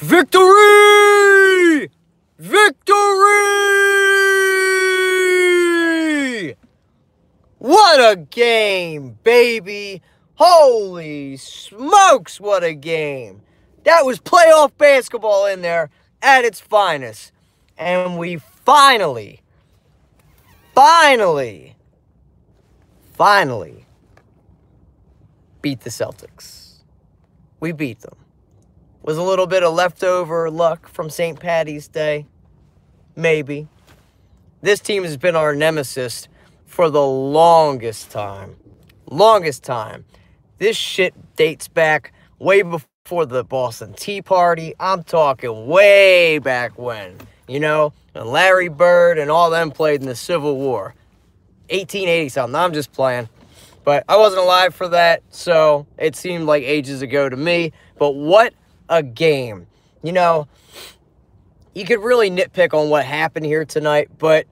Victory! Victory! What a game, baby! Holy smokes, what a game! That was playoff basketball in there at its finest. And we finally beat the Celtics. We beat them. Was a little bit of leftover luck from St. Patty's Day. Maybe. This team has been our nemesis for the longest time. This shit dates back way before the Boston Tea Party. I'm talking way back when. You know, when Larry Bird and all them played in the Civil War. 1880 something. I'm just playing. But I wasn't alive for that, so it seemed like ages ago to me. But what a game. You know, you could really nitpick on what happened here tonight, but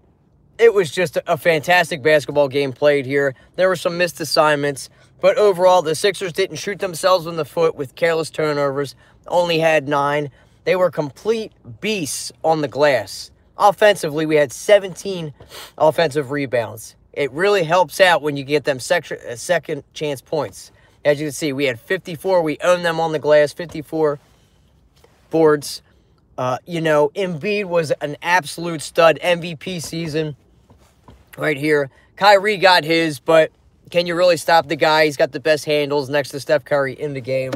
it was just a fantastic basketball game played here. There were some missed assignments, but overall, the Sixers didn't shoot themselves in the foot with careless turnovers, only had 9. They were complete beasts on the glass. Offensively, we had 17 offensive rebounds. It really helps out when you get them second chance points. As you can see, we had 54. We owned them on the glass, 54 boards. You know, Embiid was an absolute stud. MVP season right here. Kyrie got his, but can you really stop the guy? He's got the best handles next to Steph Curry in the game.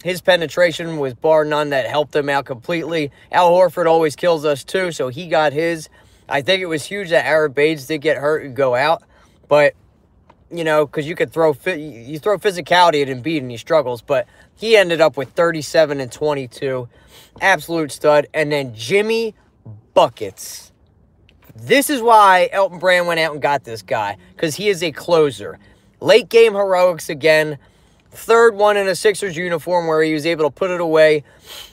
His penetration was bar none. That helped him out completely. Al Horford always kills us too, so he got his. I think it was huge that Aaron Baines did get hurt and go out, but you know, because you throw physicality at Embiid and he struggles, but he ended up with 37 and 22. Absolute stud. And then Jimmy Buckets. This is why Elton Brand went out and got this guy, because he is a closer. Late game heroics again. Third one in a Sixers uniform where he was able to put it away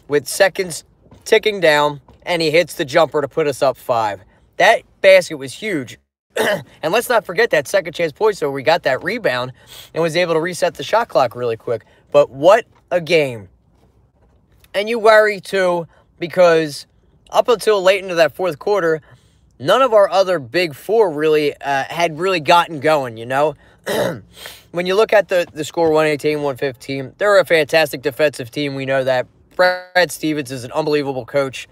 with seconds ticking down, and he hits the jumper to put us up 5. That basket was huge. And let's not forget that second chance point, so we got that rebound and was able to reset the shot clock really quick. But what a game. And you worry, too, because up until late into that fourth quarter, none of our other big four really had really gotten going, you know? When you look at the score 118-115, they're a fantastic defensive team. We know that. Brad Stevens is an unbelievable coach.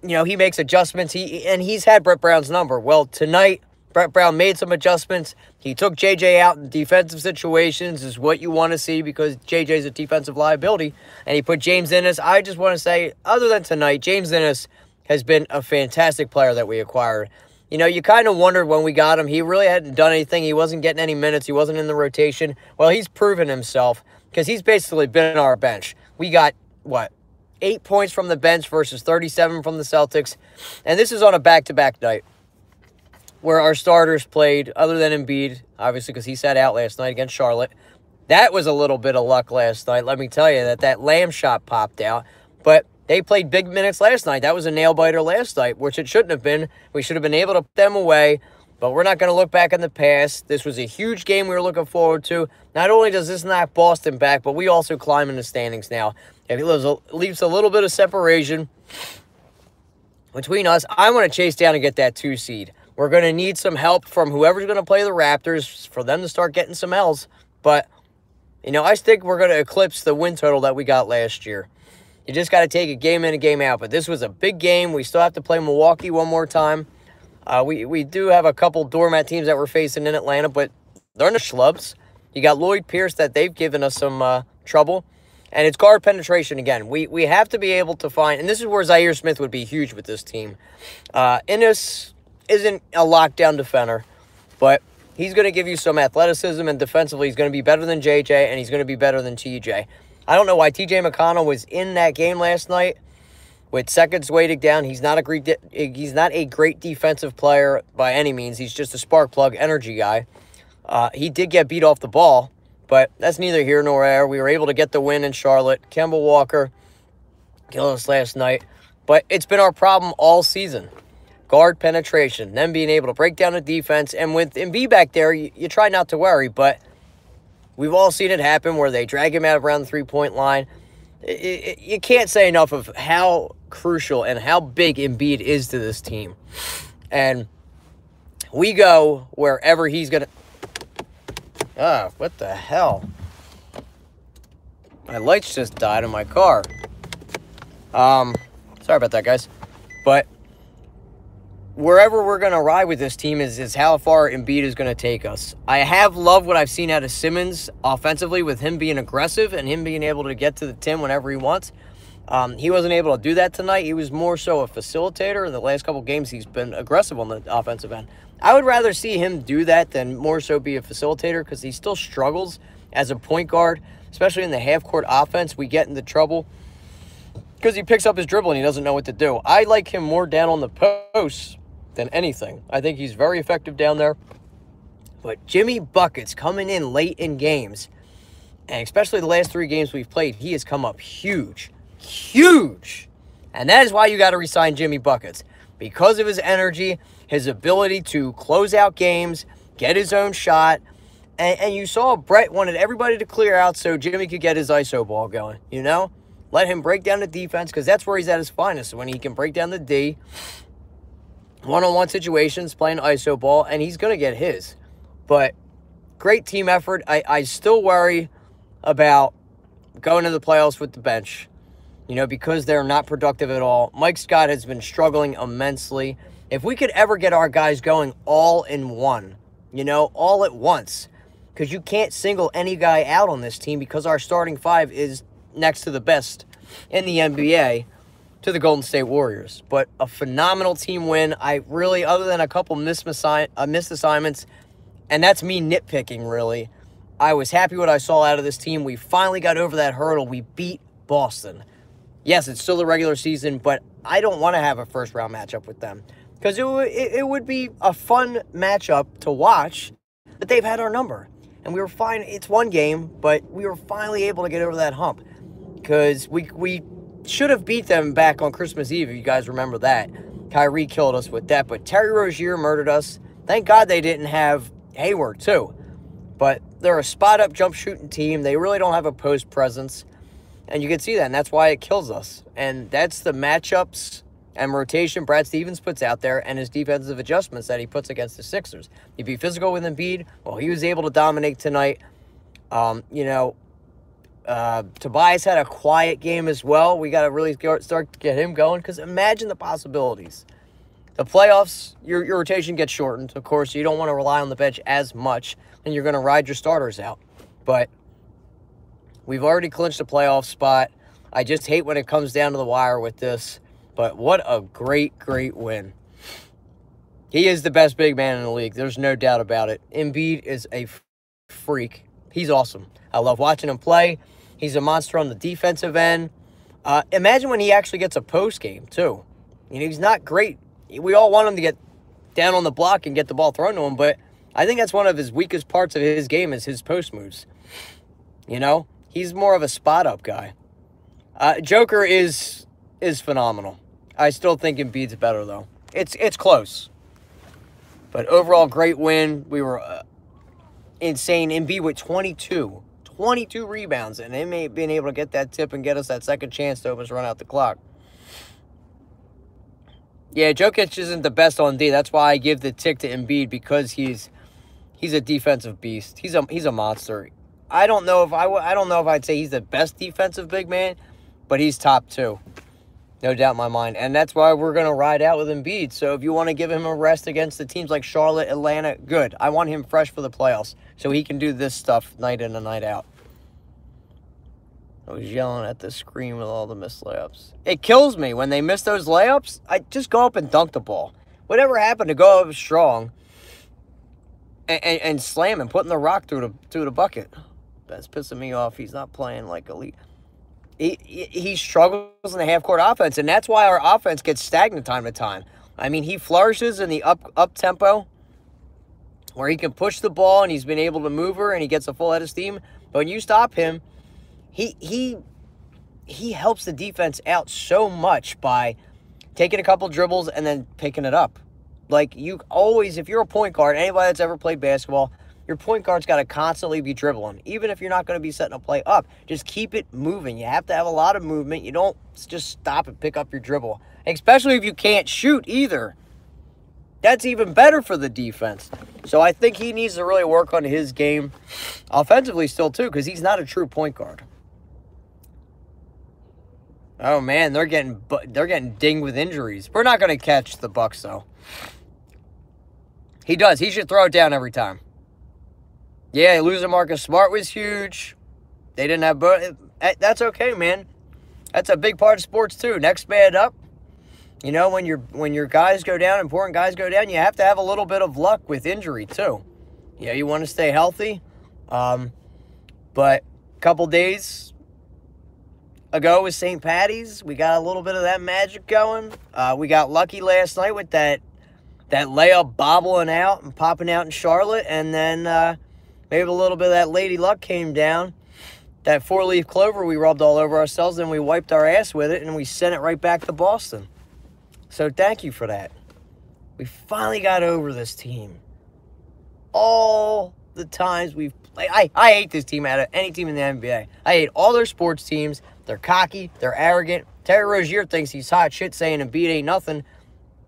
You know, he makes adjustments. He's had Brett Brown's number. Well, tonight, Brett Brown made some adjustments. He took JJ out in defensive situations, is what you want to see, because JJ's a defensive liability. And he put James Ennis. I just want to say, other than tonight, James Ennis has been a fantastic player that we acquired. You know, you kind of wondered when we got him. He really hadn't done anything. He wasn't getting any minutes. He wasn't in the rotation. Well, he's proven himself, because he's basically been on our bench. We got, what, 8 points from the bench versus 37 from the Celtics. And this is on a back-to-back night where our starters played, other than Embiid, obviously, because he sat out last night against Charlotte. That was a little bit of luck last night. Let me tell you that Lamb shot popped out. But they played big minutes last night. That was a nail-biter last night, which it shouldn't have been. We should have been able to put them away. But we're not going to look back in the past. This was a huge game we were looking forward to. Not only does this knock Boston back, but we also climb in the standings now. It leaves a little bit of separation between us. I want to chase down and get that 2 seed. We're going to need some help from whoever's going to play the Raptors for them to start getting some L's. But, you know, I think we're going to eclipse the win total that we got last year. You just got to take a game in and game out. But this was a big game. We still have to play Milwaukee one more time. We do have a couple doormat teams that we're facing in Atlanta, but they're the schlubs. You got Lloyd Pierce that they've given us some trouble. And it's guard penetration again. We have to be able to find, and this is where Zaire Smith would be huge with this team. Ennis isn't a lockdown defender, but he's going to give you some athleticism, and defensively he's going to be better than JJ, and he's going to be better than TJ. I don't know why TJ McConnell was in that game last night with seconds waiting down. He's not a great defensive player by any means. He's just a spark plug energy guy. He did get beat off the ball, but that's neither here nor there. We were able to get the win in Charlotte. Kemba Walker killed us last night. But it's been our problem all season. Guard penetration, them being able to break down the defense. And with Embiid back there, you try not to worry. But we've all seen it happen where they drag him out around the three-point line. You can't say enough of how crucial and how big Embiid is to this team. And we go wherever he's going to... Ah, what the hell? My lights just died in my car. Sorry about that, guys. But wherever we're going to ride with this team is how far Embiid is going to take us. I have loved what I've seen out of Simmons offensively with him being aggressive and him being able to get to the tin whenever he wants. He wasn't able to do that tonight. He was more so a facilitator. In the last couple games, he's been aggressive on the offensive end. I would rather see him do that than more so be a facilitator because he still struggles as a point guard, especially in the half-court offense. We get into trouble because he picks up his dribble and he doesn't know what to do. I like him more down on the post than anything. I think he's very effective down there. But Jimmy Buckets coming in late in games, and especially the last 3 games we've played, he has come up huge. Huge! And that is why you got to re-sign Jimmy Buckets. Because of his energy, his ability to close out games, get his own shot. And you saw Brett wanted everybody to clear out so Jimmy could get his ISO ball going, you know? Let him break down the defense because that's where he's at his finest, when he can break down the D, one-on-one situations, playing ISO ball, and he's going to get his. But great team effort. I still worry about going to the playoffs with the bench, you know, because they're not productive at all. Mike Scott has been struggling immensely. If we could ever get our guys going all in one, you know, all at once, because you can't single any guy out on this team because our starting 5 is next to the best in the NBA to the Golden State Warriors. But a phenomenal team win. I really, other than a couple missed assignments, and that's me nitpicking, really, I was happy what I saw out of this team. We finally got over that hurdle. We beat Boston. Yes, it's still the regular season, but I don't want to have a first-round matchup with them because it would be a fun matchup to watch, but they've had our number. And we were fine. It's one game, but we were finally able to get over that hump because we should have beat them back on Christmas Eve, if you guys remember that. Kyrie killed us with that, but Terry Rozier murdered us. Thank God they didn't have Hayward, too. But they're a spot-up jump-shooting team. They really don't have a post presence. And you can see that, and that's why it kills us. And that's the matchups and rotation Brad Stevens puts out there and his defensive adjustments that he puts against the Sixers. You be physical with Embiid. Well, he was able to dominate tonight. Tobias had a quiet game as well. We got to really start to get him going because imagine the possibilities. The playoffs, your rotation gets shortened. Of course, you don't want to rely on the bench as much, and you're going to ride your starters out. But we've already clinched a playoff spot. I just hate when it comes down to the wire with this. But what a great, great win. He is the best big man in the league. There's no doubt about it. Embiid is a freak. He's awesome. I love watching him play. He's a monster on the defensive end. Imagine when he actually gets a post game, too. You know, he's not great. We all want him to get down on the block and get the ball thrown to him, but I think that's one of his weakest parts of his game is his post moves. You know, he's more of a spot-up guy. Joker is phenomenal. I still think Embiid's better, though. It's close. But overall, great win. We were insane. Embiid with 22 rebounds, and they may have been able to get that tip and get us that second chance to almost run out the clock. Yeah, Jokic isn't the best on D. That's why I give the tick to Embiid because he's a defensive beast. He's a monster. I don't know if I'd say he's the best defensive big man, but he's top 2. No doubt in my mind. And that's why we're going to ride out with Embiid. So if you want to give him a rest against the teams like Charlotte, Atlanta, good. I want him fresh for the playoffs so he can do this stuff night in and night out. I was yelling at the screen with all the missed layups. It kills me when they miss those layups. I just go up and dunk the ball. Whatever happened to go up strong and slam and putting the rock through the bucket? That's pissing me off. He's not playing like elite. He struggles in the half-court offense, and that's why our offense gets stagnant time to time. I mean, he flourishes in the up-tempo where he can push the ball, and he's been able to move her, and he gets a full head of steam. But when you stop him, he helps the defense out so much by taking a couple dribbles and then picking it up. Like, you always, if you're a point guard, anybody that's ever played basketball, Your point guard's got to constantly be dribbling, even if you're not going to be setting a play up. Just keep it moving. You have to have a lot of movement. You don't just stop and pick up your dribble, especially if you can't shoot either. That's even better for the defense. So I think he needs to really work on his game offensively still, too, because he's not a true point guard. Oh, man, they're getting dinged with injuries. We're not going to catch the Bucks, though. He does. He should throw it down every time. Yeah, losing Marcus Smart was huge. They didn't have... That's okay, man. That's a big part of sports, too. Next man up. You know, when your guys go down, important guys go down, you have to have a little bit of luck with injury, too. Yeah, you want to stay healthy. But a couple days ago with St. Patty's, we got a little bit of that magic going. We got lucky last night with that layup bobbling out and popping out in Charlotte, and then maybe a little bit of that lady luck came down. That four-leaf clover we rubbed all over ourselves, and we wiped our ass with it, and we sent it right back to Boston. So thank you for that. We finally got over this team. All the times we've played. I hate this team out of any team in the NBA. I hate all their sports teams. They're cocky. They're arrogant. Terry Rozier thinks he's hot shit saying Embiid ain't nothing.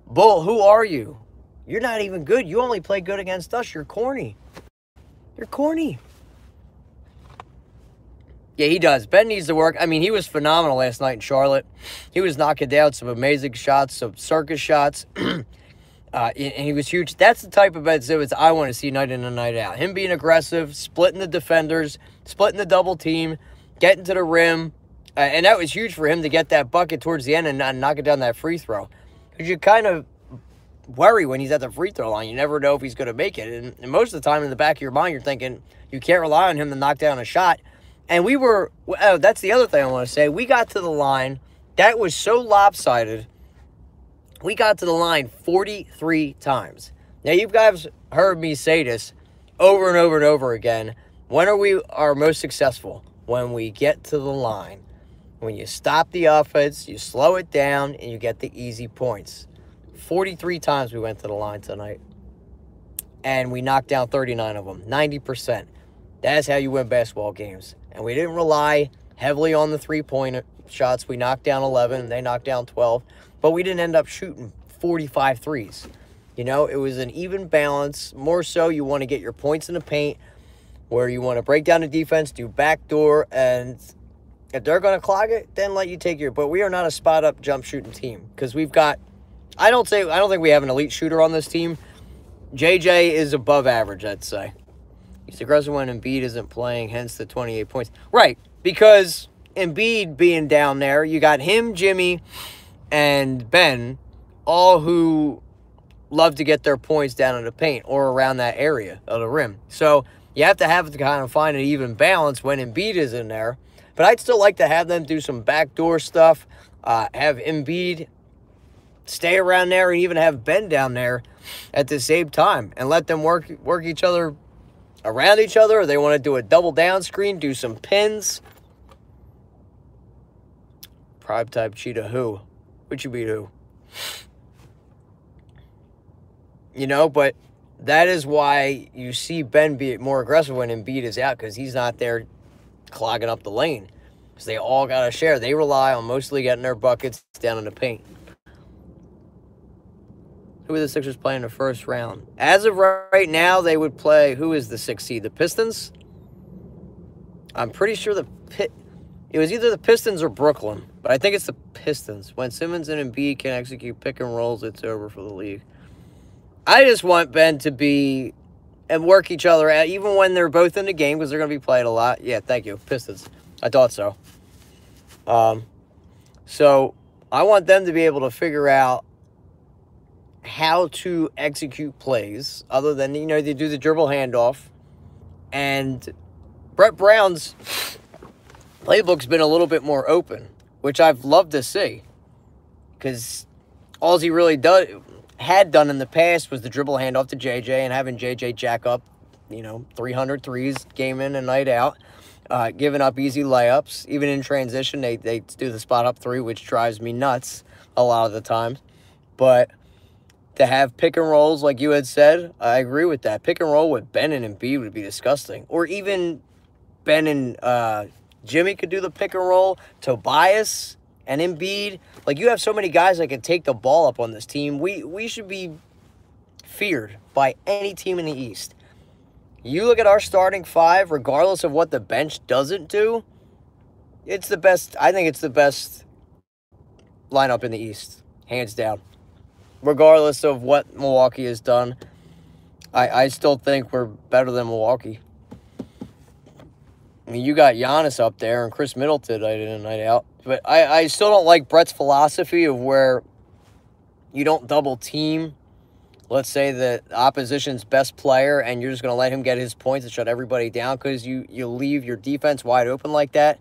Bull, who are you? You're not even good. You only play good against us. You're corny. You're corny. Yeah, he does. Ben needs to work. I mean, he was phenomenal last night in Charlotte. He was knocking down some amazing shots, some circus shots. And he was huge. That's the type of Ben Simmons I want to see night in and night out. Him being aggressive, splitting the defenders, splitting the double team, getting to the rim. And that was huge for him to get that bucket towards the end and knock it down that free throw. Because you kind of worry when he's at the free throw line. You never know if he's going to make it. And most of the time in the back of your mind, you're thinking you can't rely on him to knock down a shot. And we were, that's the other thing I want to say. We got to the line. That was so lopsided. We got to the line 43 times. Now, you guys heard me say this over and over and over again. When are we our most successful? When we get to the line. When you stop the offense, you slow it down, and you get the easy points. 43 times we went to the line tonight. And we knocked down 39 of them. 90%. That's how you win basketball games. And we didn't rely heavily on the three-point shots. We knocked down 11, and they knocked down 12. But we didn't end up shooting 45 threes. You know, it was an even balance. More so, you want to get your points in the paint, where you want to break down the defense, do backdoor, and if they're going to clog it, then let you take your... But we are not a spot-up jump shooting team, because we've got... I don't think we have an elite shooter on this team. JJ is above average, I'd say. He's aggressive when Embiid isn't playing, hence the 28 points. Right, because Embiid being down there, you got him, Jimmy, and Ben, all who love to get their points down in the paint or around that area of the rim. So you have to kind of find an even balance when Embiid is in there. But I'd still like to have them do some backdoor stuff, have Embiid stay around there, and even have Ben down there at the same time, and let them work each other around each other. Or they want to do a double down screen, do some pins. Prime type cheetah who? Would you beat who? You know, but that is why you see Ben be more aggressive when Embiid is out, because he's not there clogging up the lane. Because they all got to share. They rely on mostly getting their buckets down in the paint. Who are the Sixers playing in the first round? As of right now, they would play... Who is the 6th seed? The Pistons? I'm pretty sure it was either the Pistons or Brooklyn. But I think it's the Pistons. When Simmons and Embiid can execute pick and rolls, it's over for the league. I just want Ben to be... and work each other out, even when they're both in the game, because they're going to be playing a lot. Yeah, thank you. Pistons. I thought so. So, I want them to be able to figure out how to execute plays other than, you know, they do the dribble handoff. And Brett Brown's playbook's been a little bit more open, which I've loved to see. Because all he really had done in the past was the dribble handoff to JJ and having JJ jack up, you know, 300 threes game in and night out. Giving up easy layups. Even in transition, they do the spot up three, which drives me nuts a lot of the times. But to have pick and rolls like you had said. I agree with that. Pick and roll with Ben and Embiid would be disgusting. Or even Ben and Jimmy could do the pick and roll. Tobias and Embiid. Like, you have so many guys that can take the ball up on this team. We should be feared by any team in the East. You look at our starting five, regardless of what the bench doesn't do, it's the best. I think it's the best lineup in the East, hands down. Regardless of what Milwaukee has done, I still think we're better than Milwaukee. I mean, you got Giannis up there and Chris Middleton night in and night out. But I still don't like Brett's philosophy of where you don't double team, let's say, the opposition's best player, and you're just going to let him get his points and shut everybody down, because you leave your defense wide open like that,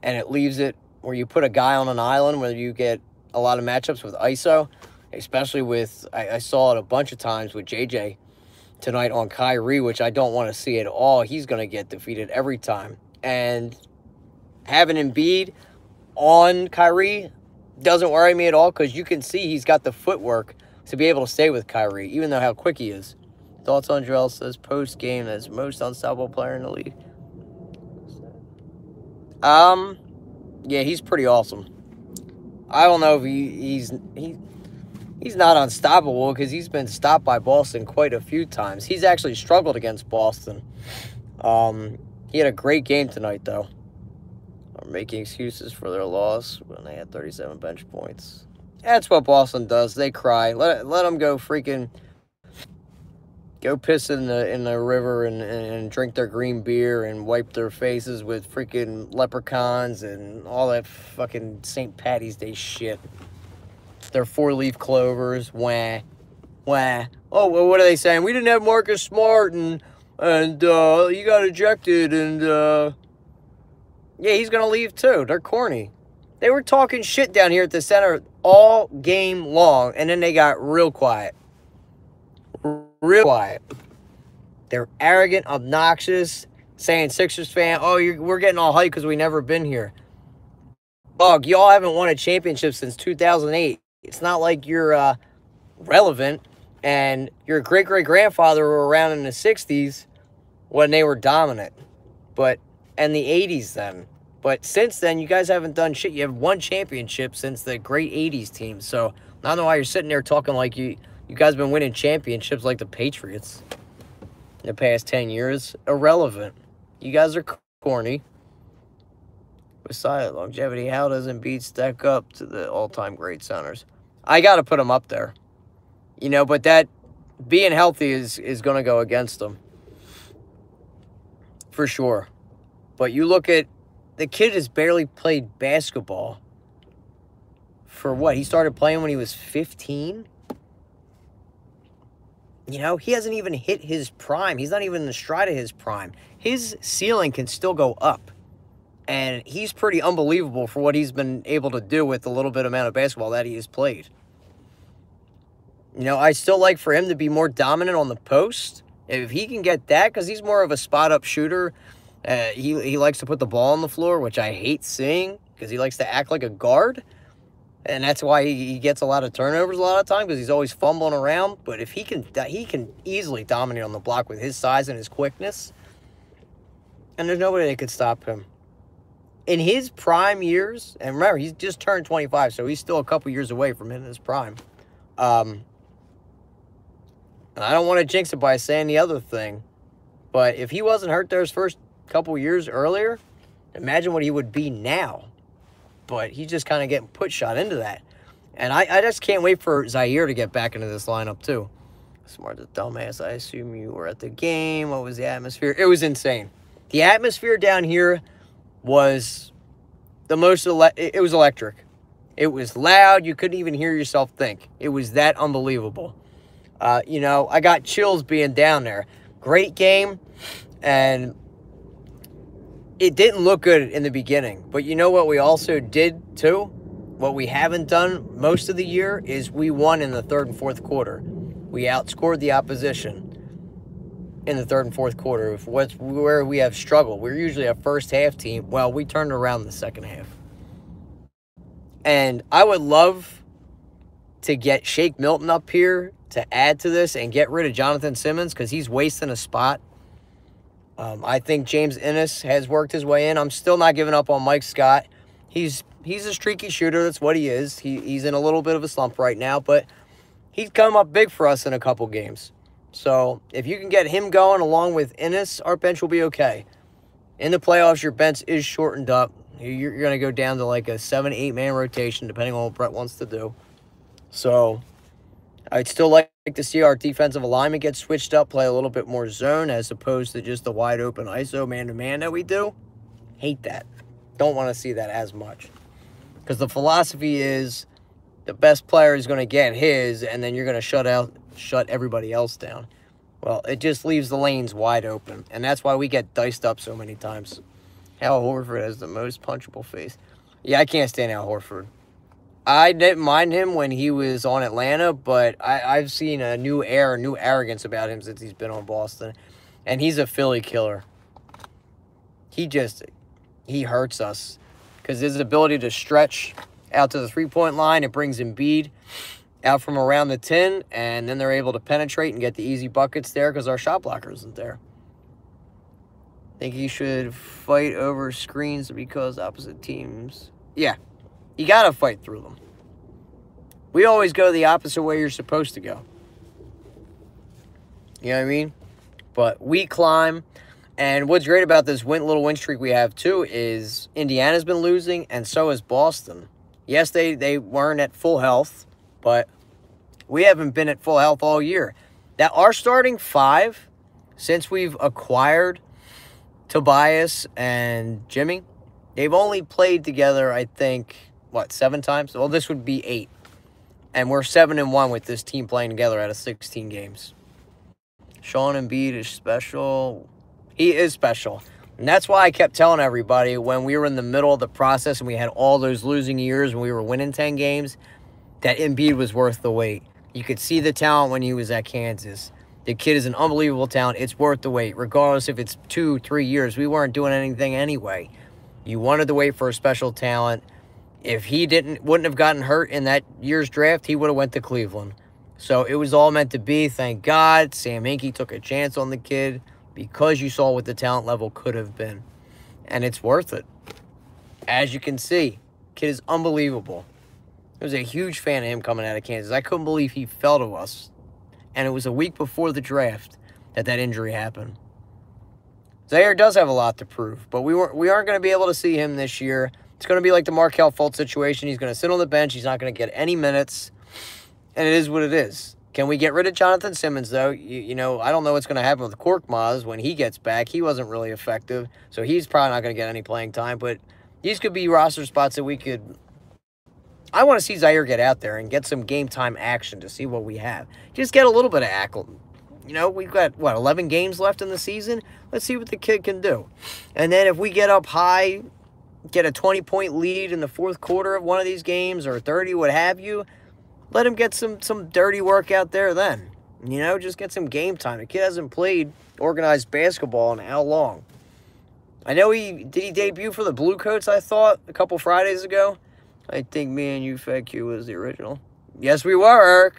and it leaves it where you put a guy on an island where you get a lot of matchups with ISO, especially with, I saw it a bunch of times with JJ tonight on Kyrie, which I don't want to see at all. He's going to get defeated every time. And having Embiid on Kyrie doesn't worry me at all, because you can see he's got the footwork to be able to stay with Kyrie, even though how quick he is. Thoughts on Joel says post-game as most unstoppable player in the league. Yeah, he's pretty awesome. I don't know if he's not unstoppable, because he's been stopped by Boston quite a few times. He's actually struggled against Boston. He had a great game tonight, though. Are making excuses for their loss when they had 37 bench points. That's what Boston does. They cry. Let them go freaking go piss in the river and drink their green beer and wipe their faces with freaking leprechauns and all that fucking St. Patty's Day shit. Their four-leaf clovers, wah, wah. Oh, well, what are they saying? We didn't have Marcus Smart, and he got ejected, and yeah, he's gonna leave too. They're corny. They were talking shit down here at the center all game long, and then they got real quiet. Real quiet. They're arrogant, obnoxious, saying Sixers fan, oh, we're getting all hyped because we never been here. Dog, y'all haven't won a championship since 2008. It's not like you're relevant, and your great-great-grandfather were around in the 60s when they were dominant. And the 80s then. But since then, you guys haven't done shit. You have one championship since the great 80s team. So I don't know why you're sitting there talking like you guys have been winning championships like the Patriots in the past 10 years. Irrelevant. You guys are corny. Besides longevity, how does Embiid stack up to the all-time great centers? I got to put him up there. You know, but that being healthy is going to go against him. For sure. But you look at, the kid has barely played basketball for what? He started playing when he was 15? You know, he hasn't even hit his prime. He's not even in the stride of his prime. His ceiling can still go up. And he's pretty unbelievable for what he's been able to do with the little bit amount of basketball that he has played. You know, I still like for him to be more dominant on the post. If he can get that, because he's more of a spot-up shooter. He likes to put the ball on the floor, which I hate seeing, because he likes to act like a guard. And that's why he gets a lot of turnovers a lot of times, because he's always fumbling around. But if he can easily dominate on the block with his size and his quickness. And there's nobody that could stop him. In his prime years, and remember, he's just turned 25, so he's still a couple years away from hitting his prime. And I don't want to jinx it by saying the other thing, but if he wasn't hurt there his first couple years earlier, imagine what he would be now. But he's just kind of getting put shot into that. And I just can't wait for Zaire to get back into this lineup, too. Smart as dumbass. I assume you were at the game. What was the atmosphere? It was insane. The atmosphere down here was the most, it was electric. It was loud. You couldn't even hear yourself think. It was that unbelievable. You know, I got chills being down there. Great game. And it didn't look good in the beginning. But you know what we also did, too? What we haven't done most of the year is we won in the third and fourth quarter. We outscored the opposition in the third and fourth quarter. Where we have struggled. We're usually a first-half team. Well, we turned around the second half. And I would love to get Shake Milton up here to add to this and get rid of Jonathan Simmons because he's wasting a spot. I think James Ennis has worked his way in. I'm still not giving up on Mike Scott. He's a streaky shooter. That's what he is. He's in a little bit of a slump right now, but he's come up big for us in a couple games. So if you can get him going along with Ennis, our bench will be okay. In the playoffs, your bench is shortened up. You're going to go down to like a 7-8-man rotation, depending on what Brett wants to do. So I'd still like to see our defensive alignment get switched up, play a little bit more zone as opposed to just the wide open ISO man-to-man that we do. Hate that. Don't want to see that as much. Because the philosophy is the best player is going to get his, and then you're going to shut everybody else down. Well, it just leaves the lanes wide open, and that's why we get diced up so many times. Al Horford has the most punchable face. Yeah, I can't stand Al Horford. I didn't mind him when he was on Atlanta, but I've seen a new air, a new arrogance about him since he's been on Boston. And he's a Philly killer. He hurts us. Because his ability to stretch out to the three-point line, it brings Embiid out from around the 10, and then they're able to penetrate and get the easy buckets there because our shot blocker isn't there. Think he should fight over screens because opposite teams. Yeah. You got to fight through them. We always go the opposite way you're supposed to go. You know what I mean? But we climb. And what's great about this little win streak we have, too, is Indiana's been losing, and so has Boston. Yes, they weren't at full health, but we haven't been at full health all year. That our starting five, since we've acquired Tobias and Jimmy, they've only played together, I think, 7 times? Well, this would be 8. And we're 7-1 with this team playing together out of 16 games. Sean Embiid is special. He is special. And that's why I kept telling everybody when we were in the middle of the process and we had all those losing years when we were winning 10 games, that Embiid was worth the wait. You could see the talent when he was at Kansas. The kid is an unbelievable talent. It's worth the wait. Regardless if it's 2-3 years, we weren't doing anything anyway. You wanted to wait for a special talent. If he wouldn't have gotten hurt in that year's draft, he would have went to Cleveland. So it was all meant to be. Thank God Sam Hinkie took a chance on the kid because you saw what the talent level could have been. And it's worth it. As you can see, kid is unbelievable. I was a huge fan of him coming out of Kansas. I couldn't believe he fell to us. And it was a week before the draft that injury happened. Zaire does have a lot to prove, but we aren't going to be able to see him this year. It's going to be like the Markelle Fultz situation. He's going to sit on the bench. He's not going to get any minutes. And it is what it is. Can we get rid of Jonathan Simmons, though? You know, I don't know what's going to happen with Korkmaz when he gets back. He wasn't really effective, so he's probably not going to get any playing time. But these could be roster spots that we could... I want to see Zaire get out there and get some game-time action to see what we have. Just get a little bit of action. You know, we've got, 11 games left in the season? Let's see what the kid can do. And then if we get up high, get a 20-point lead in the fourth quarter of one of these games or 30, what have you, let him get some dirty work out there then. You know, just get some game time. The kid hasn't played organized basketball in how long? I know he debut for the Bluecoats, I thought, a couple Fridays ago? I think me and you, Fed Q, was the original. Yes, we were, Eric.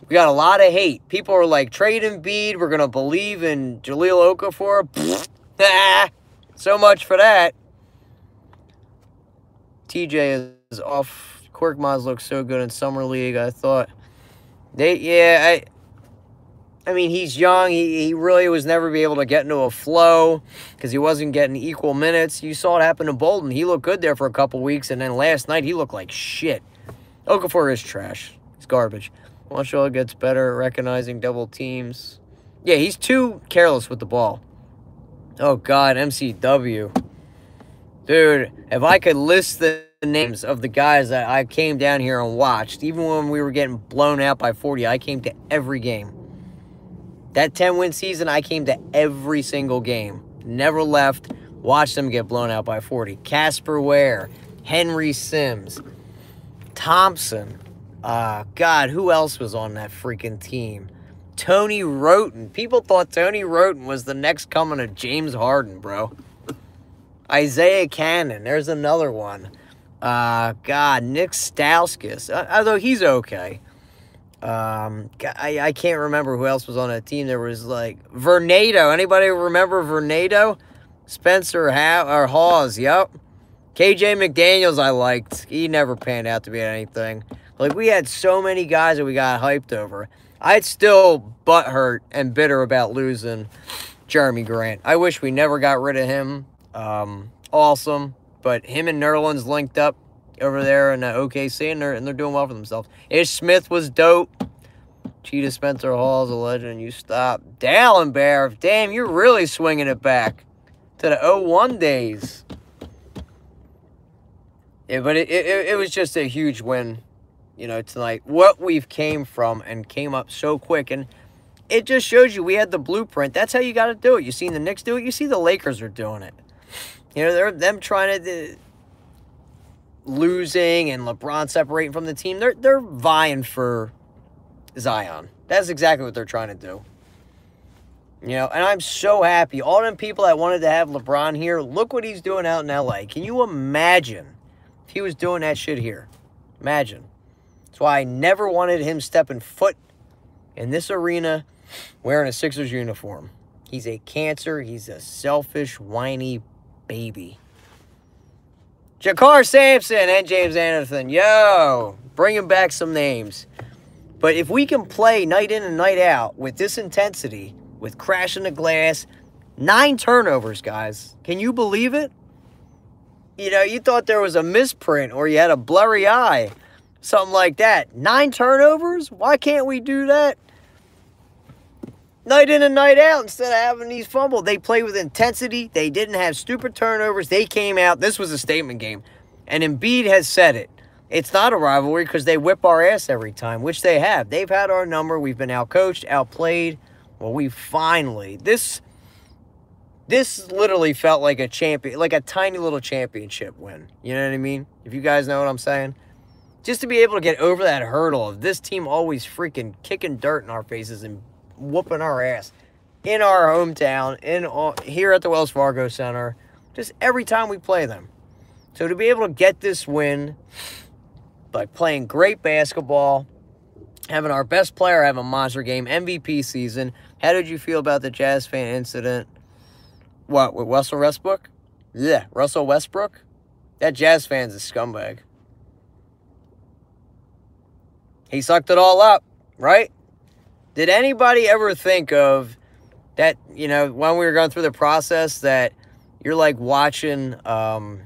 We got a lot of hate. People are like, trade Embiid. We're going to believe in Jahlil Okafor. So much for that. TJ is off. Korkmaz looks so good in Summer League, I thought. I mean, he's young. He really was never be able to get into a flow because he wasn't getting equal minutes. You saw it happen to Bolden. He looked good there for a couple weeks, and then last night he looked like shit. Okafor is trash. He's garbage. Marshall gets better at recognizing double teams. Yeah, he's too careless with the ball. Oh, God, MCW. Dude, if I could list the names of the guys that I came down here and watched, even when we were getting blown out by 40, I came to every game. That 10-win season, I came to every single game. Never left. Watched them get blown out by 40. Casper Ware, Henry Sims, Thompson. God, who else was on that freaking team? Tony Roten. People thought Tony Roten was the next coming of James Harden, bro. Isaiah Cannon. There's another one. God, Nick Stauskas. Although he's okay. I can't remember who else was on that team. There was like Vernado. Anybody remember Vernado? Spencer Hawes. Yep. KJ McDaniels I liked. He never panned out to be anything. Like, we had so many guys that we got hyped over. I'd still butthurt and bitter about losing Jeremy Grant. I wish we never got rid of him. Awesome. But him and Nerlens linked up over there in OKC, and they're doing well for themselves. Ish Smith was dope. Cheetah Spencer Hall's a legend. You stop. Dallenberg. Damn, you're really swinging it back to the 01 days. Yeah, but it was just a huge win, you know, tonight. What we've came from and came up so quick. And it just shows you we had the blueprint. That's how you got to do it. You seen the Knicks do it. You see the Lakers are doing it. You know, them trying to losing and LeBron separating from the team. They're vying for Zion. That's exactly what they're trying to do. You know, and I'm so happy. All them people that wanted to have LeBron here, look what he's doing out in LA. Can you imagine if he was doing that shit here? Imagine. That's why I never wanted him stepping foot in this arena wearing a Sixers uniform. He's a cancer. He's a selfish, whiny baby. Jakar Sampson and James Anderson. Yo, bringing back some names. But if we can play night in and night out with this intensity, with crashing the glass, 9 turnovers, guys. Can you believe it? You know, you thought there was a misprint or you had a blurry eye. Something like that. 9 turnovers? Why can't we do that? Night in and night out instead of having these fumbles. They play with intensity. They didn't have stupid turnovers. They came out. This was a statement game. And Embiid has said it. It's not a rivalry because they whip our ass every time, which they have. They've had our number. We've been outcoached, outplayed. Well, we finally... This literally felt like a champion, like a tiny little championship win. You know what I mean? If you guys know what I'm saying. Just to be able to get over that hurdle of this team always freaking kicking dirt in our faces and whooping our ass in our hometown, here at the Wells Fargo Center, just every time we play them. So to be able to get this win by playing great basketball, having our best player have a monster game, MVP season. How did you feel about the Jazz fan incident? What, with Russell Westbrook? Yeah, Russell Westbrook? That Jazz fan's a scumbag. He sucked it all up, right? Did anybody ever think of that, you know, when we were going through the process, that you're like watching, oh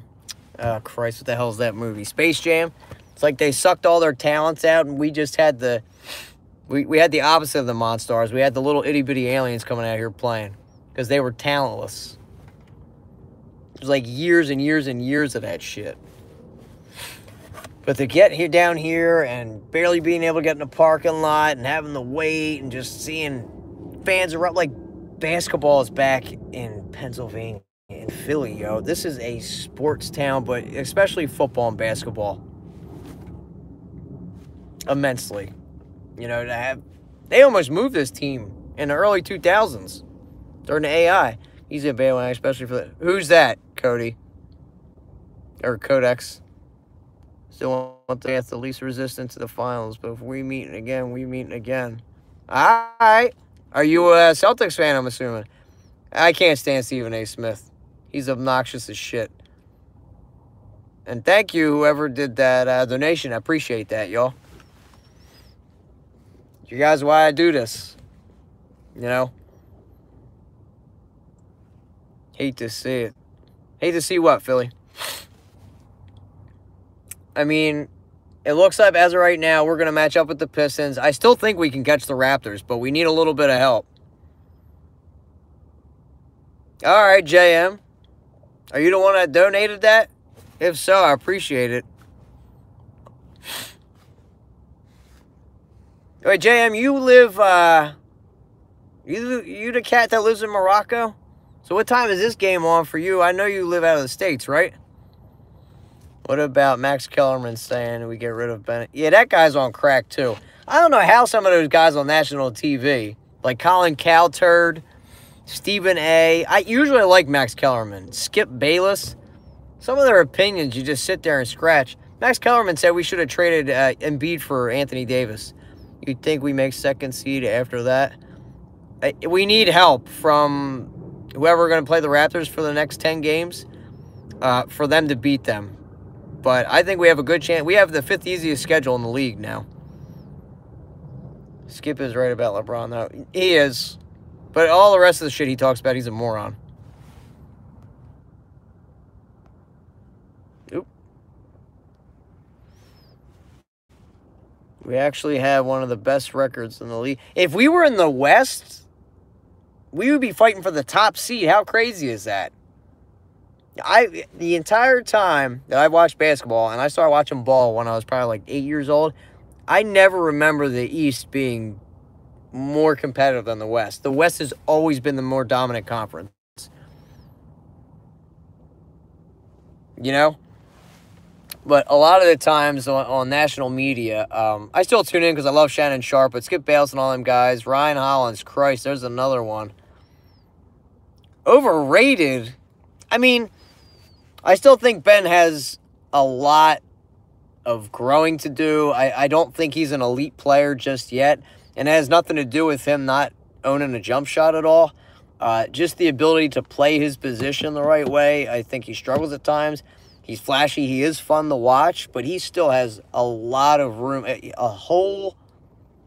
Christ, what the hell is that movie? Space Jam? It's like they sucked all their talents out and we just had we had the opposite of the Monstars. We had the little itty-bitty aliens coming out here playing because they were talentless. It was like years and years and years of that shit. But to get here down here and barely being able to get in the parking lot and having to wait and just seeing fans around, like basketball is back in Pennsylvania, in Philly, yo. This is a sports town, but especially football and basketball. Immensely. You know, they almost moved this team in the early 2000s during the AI. He's a bad one, especially for the... Who's that, Cody? Or Codex? Still want to have the least resistance to the finals, but if we meet again, we meet again. All right. Are you a Celtics fan, I'm assuming? I can't stand Stephen A. Smith. He's obnoxious as shit. And thank you, whoever did that donation. I appreciate that, y'all. You guys are why I do this. You know? Hate to see it. Hate to see what, Philly? I mean, it looks like as of right now, we're going to match up with the Pistons. I still think we can catch the Raptors, but we need a little bit of help. All right, JM. Are you the one that donated that? If so, I appreciate it. Wait, JM, you live, you the cat that lives in Morocco? So what time is this game on for you? I know you live out of the States, right? What about Max Kellerman saying we get rid of Bennett? Yeah, that guy's on crack, too. I don't know how some of those guys on national TV, like Colin Cowherd, Stephen A. I usually like Max Kellerman. Skip Bayless. Some of their opinions, you just sit there and scratch. Max Kellerman said we should have traded Embiid for Anthony Davis. You'd think we make second seed after that. We need help from whoever we're going to play the Raptors for the next 10 games for them to beat them. But I think we have a good chance. We have the 5th easiest schedule in the league now. Skip is right about LeBron, though. He is. But all the rest of the shit he talks about, he's a moron. Oop. We actually have one of the best records in the league. If we were in the West, we would be fighting for the top seed. How crazy is that? The entire time that I watched basketball, and I started watching ball when I was probably like 8 years old, I never remember the East being more competitive than the West. The West has always been the more dominant conference. You know? But a lot of the times on national media, I still tune in because I love Shannon Sharp, but Skip Bayless and all them guys, Ryan Hollins, Christ, there's another one. Overrated? I mean, I still think Ben has a lot of growing to do. I don't think he's an elite player just yet, and it has nothing to do with him not owning a jump shot at all. Just the ability to play his position the right way. I think he struggles at times. He's flashy. He is fun to watch, but he still has a lot of room, a whole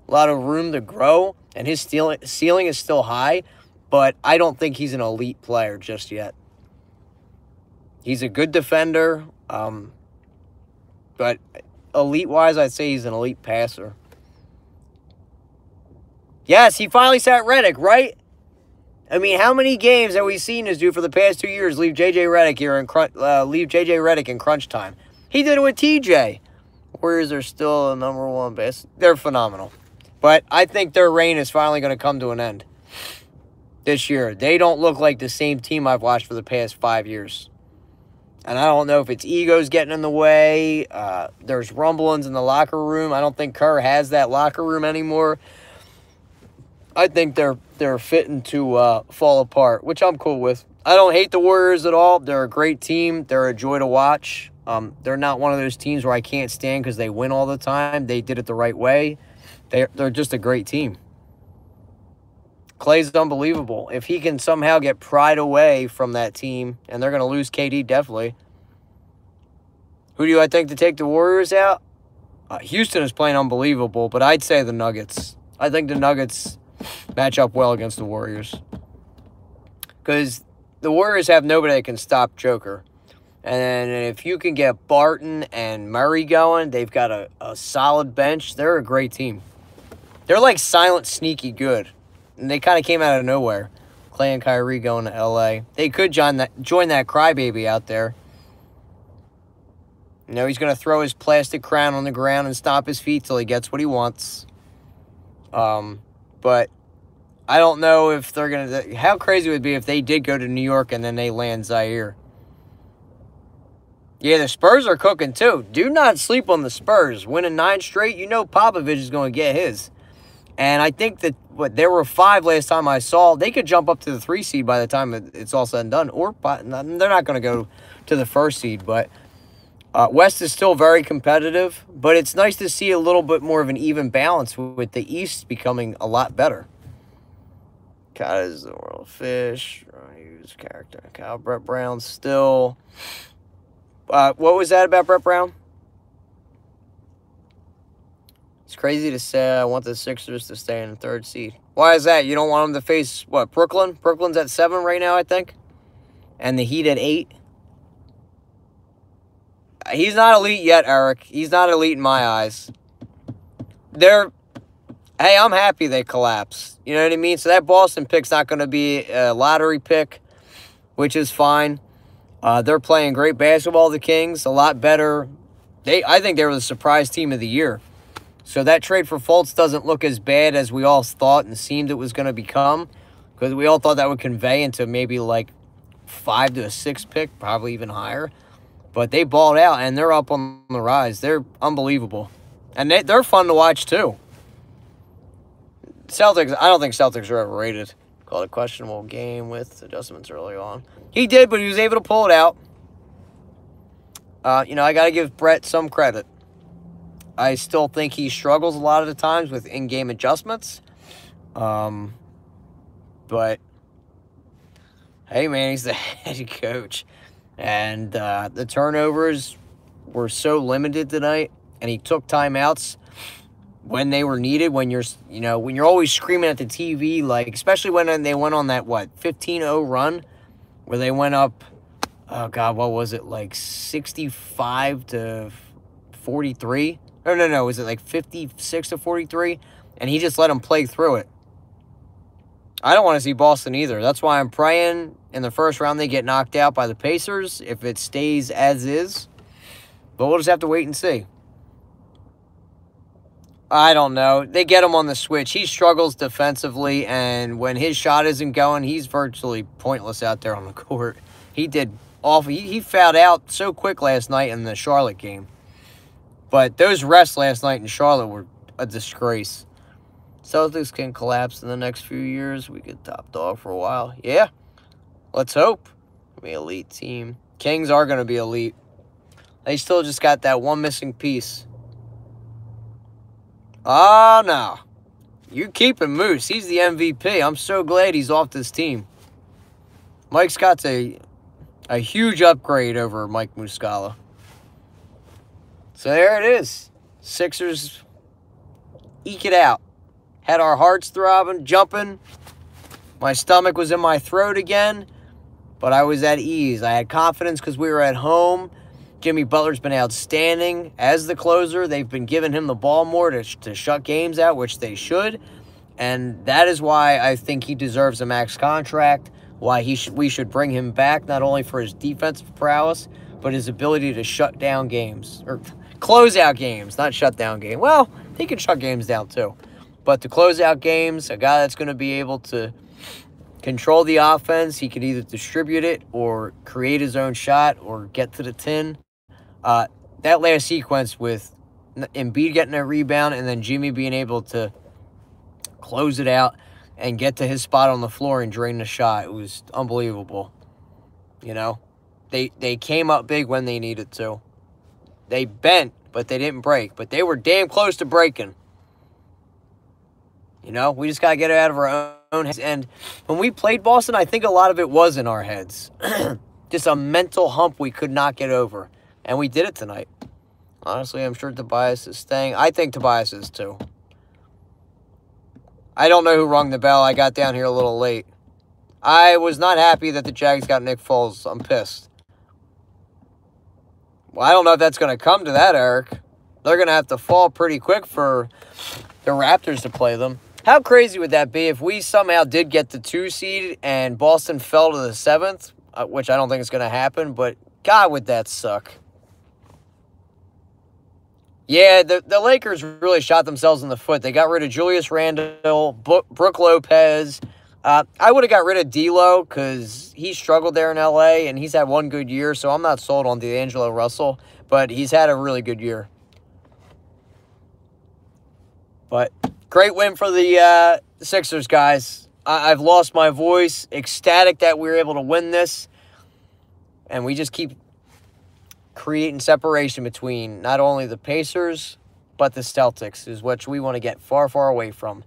lot of room to grow, and his ceiling is still high, but I don't think he's an elite player just yet. He's a good defender, but elite-wise, I'd say he's an elite passer. Yes, he finally sat Redick, right? I mean, how many games have we seen this dude for the past 2 years leave J.J. Redick here and leave J.J. Redick in crunch time? He did it with T.J. Warriors are still the number one best. They're phenomenal. But I think their reign is finally going to come to an end this year. They don't look like the same team I've watched for the past 5 years. And I don't know if it's egos getting in the way. There's rumblings in the locker room. I don't think Kerr has that locker room anymore. I think they're fitting to fall apart, which I'm cool with. I don't hate the Warriors at all. They're a great team. They're a joy to watch. They're not one of those teams where I can't stand because they win all the time. They did it the right way. They're just a great team. Clay's unbelievable. If he can somehow get pried away from that team, and they're going to lose KD definitely. Who do I think to take the Warriors out? Houston is playing unbelievable, but I'd say the Nuggets. I think the Nuggets match up well against the Warriors. Because the Warriors have nobody that can stop Joker. And if you can get Barton and Murray going, they've got a solid bench. They're a great team. They're like silent, sneaky good. And they kind of came out of nowhere. Clay and Kyrie going to L.A. They could join that crybaby out there. You know, he's going to throw his plastic crown on the ground and stomp his feet till he gets what he wants. But I don't know if they're going to... How crazy it would be if they did go to New York and then they land Zaire. Yeah, the Spurs are cooking too. Do not sleep on the Spurs. Winning 9 straight, you know Popovich is going to get his. And I think that there were 5 last time I saw. They could jump up to the 3 seed by the time it's all said and done. Or they're not going to go to the 1st seed. But West is still very competitive. But it's nice to see a little bit more of an even balance with the East becoming a lot better. Cat is the world fish. Use character. Kyle Brett Brown still. What was that about Brett Brown? It's crazy to say I want the Sixers to stay in the 3rd seed. Why is that? You don't want them to face, what, Brooklyn? Brooklyn's at 7 right now, I think. And the Heat at 8. He's not elite yet, Eric. He's not elite in my eyes. Hey, I'm happy they collapsed. You know what I mean? So that Boston pick's not going to be a lottery pick, which is fine. They're playing great basketball, the Kings. A lot better. I think they were the surprise team of the year. So that trade for Fultz doesn't look as bad as we all thought and seemed it was going to become. Because we all thought that would convey into maybe like 5 to a 6 pick, probably even higher. But they balled out, and they're up on the rise. They're unbelievable. And they're fun to watch, too. Celtics, I don't think Celtics are overrated. Called a questionable game with adjustments early on. He did, but he was able to pull it out. I got to give Brett some credit. I still think he struggles a lot of the times with in-game adjustments. But, hey, man, he's the head coach. And the turnovers were so limited tonight, and he took timeouts when they were needed, when you're always screaming at the TV, like, especially when they went on that, 15-0 run, where they went up, oh, God, what was it, like 65 to 43? No, was it like 56 to 43? And he just let them play through it. I don't want to see Boston either. That's why I'm praying in the first round they get knocked out by the Pacers if it stays as is. But we'll just have to wait and see. I don't know. They get him on the switch. He struggles defensively, and when his shot isn't going, he's virtually pointless out there on the court. He did awful. He fouled out so quick last night in the Charlotte game. But those refs last night in Charlotte were a disgrace. Celtics can collapse in the next few years. We could top dog for a while. Yeah, let's hope. Be an elite team. Kings are going to be elite. They still just got that one missing piece. Oh, no. You keeping Moose. He's the MVP. I'm so glad he's off this team. Mike Scott's a huge upgrade over Mike Muscala. So there it is. Sixers eke it out. Had our hearts throbbing, jumping. My stomach was in my throat again, but I was at ease. I had confidence because we were at home. Jimmy Butler's been outstanding as the closer. They've been giving him the ball more to shut games out, which they should. And that is why I think he deserves a max contract, why we should bring him back, not only for his defensive prowess, but his ability to shut down games. Or close out games, not shut down games. Well, he can shut games down too. But to close out games, a guy that's going to be able to control the offense, he could either distribute it or create his own shot or get to the tin. That last sequence with Embiid getting a rebound and then Jimmy being able to close it out and get to his spot on the floor and drain the shot, it was unbelievable. They came up big when they needed to. They bent, but they didn't break. But they were damn close to breaking. We just got to get it out of our own heads. And when we played Boston, I think a lot of it was in our heads. Just a mental hump we could not get over. And we did it tonight. Honestly, I'm sure Tobias is staying. I think Tobias is too. I don't know who rung the bell. I got down here a little late. I was not happy that the Jags got Nick Foles. I'm pissed. Well, I don't know if that's going to come to that, Eric. They're going to have to fall pretty quick for the Raptors to play them. How crazy would that be if we somehow did get the 2 seed and Boston fell to the 7th, which I don't think is going to happen, but God, would that suck. Yeah, the Lakers really shot themselves in the foot. They got rid of Julius Randle, Brook Lopez. I would have got rid of D'Lo because he struggled there in L.A., and he's had one good year, so I'm not sold on D'Angelo Russell, but he's had a really good year. But great win for the Sixers, guys. I've lost my voice. Ecstatic that we were able to win this. And we just keep creating separation between not only the Pacers, but the Celtics, is what we want to get far, far away from.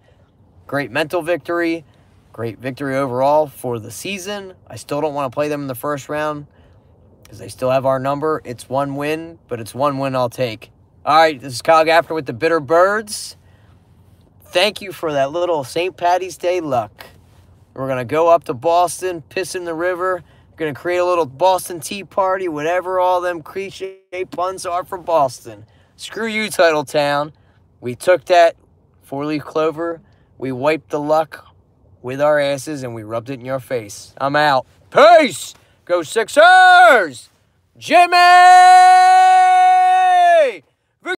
Great mental victory. Great victory overall for the season. I still don't want to play them in the first round because they still have our number. It's one win, but it's one win I'll take. All right, this is Kyle Gaffner with the Bitter Birds. Thank you for that little St. Patty's Day luck. We're going to go up to Boston, piss in the river. We're going to create a little Boston Tea Party, whatever all them cliche puns are for Boston. Screw you, Titletown. We took that 4-leaf clover. We wiped the luck with our asses, and we rubbed it in your face. I'm out. Peace! Go Sixers! Jimmy!